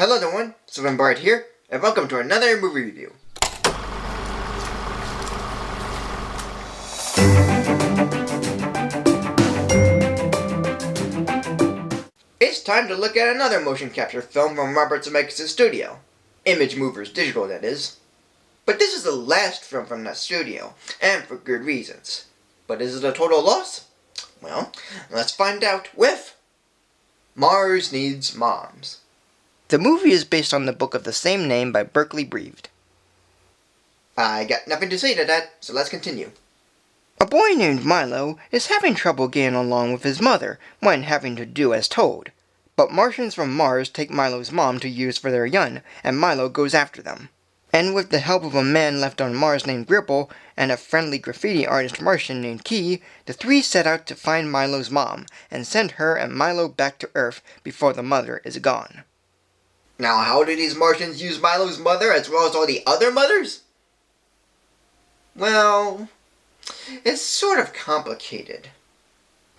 Hello everyone, Sylvan Bard here, and welcome to another movie review. It's time to look at another motion capture film from Robert Zemeckis' studio. ImageMovers Digital, that is. But this is the last film from that studio, and for good reasons. But is it a total loss? Well, let's find out with Mars Needs Moms. The movie is based on the book of the same name by Berkeley Breived. I got nothing to say to that, so let's continue. A boy named Milo is having trouble getting along with his mother when having to do as told. But Martians from Mars take Milo's mom to use for their young, and Milo goes after them. And with the help of a man left on Mars named Gribble and a friendly graffiti artist Martian named Key, the three set out to find Milo's mom and send her and Milo back to Earth before the mother is gone. Now, how do these Martians use Milo's mother as well as all the other mothers? Well, it's sort of complicated.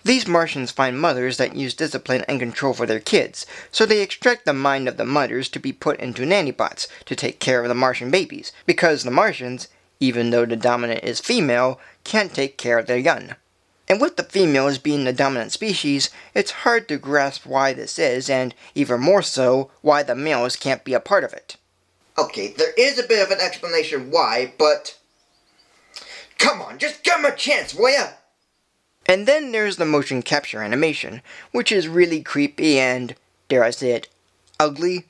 These Martians find mothers that use discipline and control for their kids, so they extract the mind of the mothers to be put into nanobots to take care of the Martian babies, because the Martians, even though the dominant is female, can't take care of their young. And with the females being the dominant species, it's hard to grasp why this is, and even more so, why the males can't be a part of it. Okay, there is a bit of an explanation why, but come on, just give him a chance, will ya? And then there's the motion capture animation, which is really creepy and, dare I say it, ugly.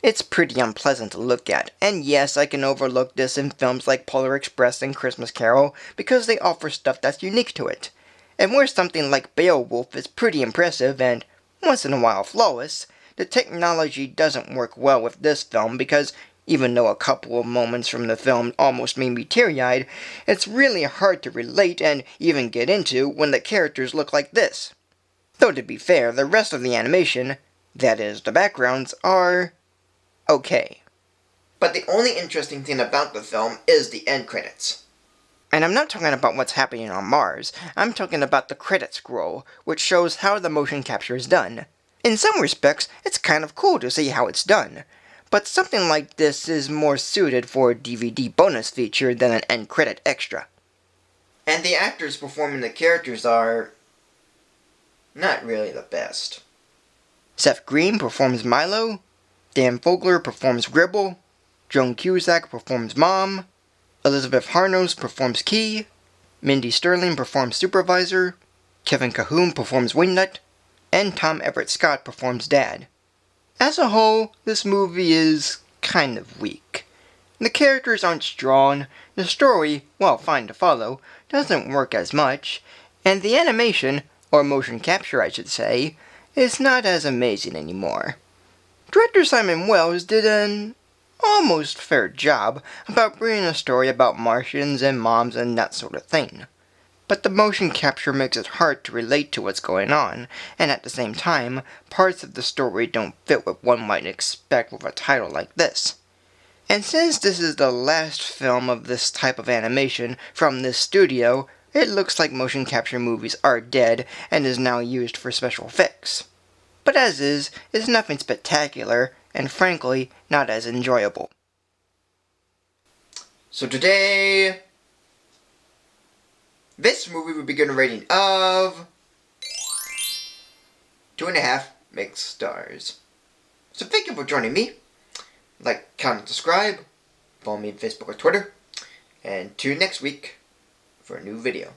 It's pretty unpleasant to look at, and yes, I can overlook this in films like Polar Express and Christmas Carol, because they offer stuff that's unique to it. And where something like Beowulf is pretty impressive and, once in a while, flawless, the technology doesn't work well with this film because, even though a couple of moments from the film almost made me teary-eyed, it's really hard to relate and even get into when the characters look like this. Though to be fair, the rest of the animation, that is, the backgrounds, are okay. But the only interesting thing about the film is the end credits. And I'm not talking about what's happening on Mars, I'm talking about the credit scroll, which shows how the motion capture is done. In some respects, it's kind of cool to see how it's done. But something like this is more suited for a DVD bonus feature than an end credit extra. And the actors performing the characters are not really the best. Seth Green performs Milo, Dan Fogler performs Gribble, Joan Cusack performs Mom, Elizabeth Harnos performs Key, Mindy Sterling performs Supervisor, Kevin Cahoon performs Wingnut, and Tom Everett Scott performs Dad. As a whole, this movie is kind of weak. The characters aren't strong, the story, while fine to follow, doesn't work as much, and the animation, or motion capture I should say, is not as amazing anymore. Director Simon Wells did an almost fair job about bringing a story about Martians and moms and that sort of thing. But the motion capture makes it hard to relate to what's going on, and at the same time, parts of the story don't fit what one might expect with a title like this. And since this is the last film of this type of animation from this studio, it looks like motion capture movies are dead and is now used for special effects. But as is, it's nothing spectacular, and frankly, not as enjoyable. So today, this movie will be given a rating of 2.5 mixed stars. So thank you for joining me. Like, comment, subscribe, follow me on Facebook or Twitter, and tune in next week for a new video.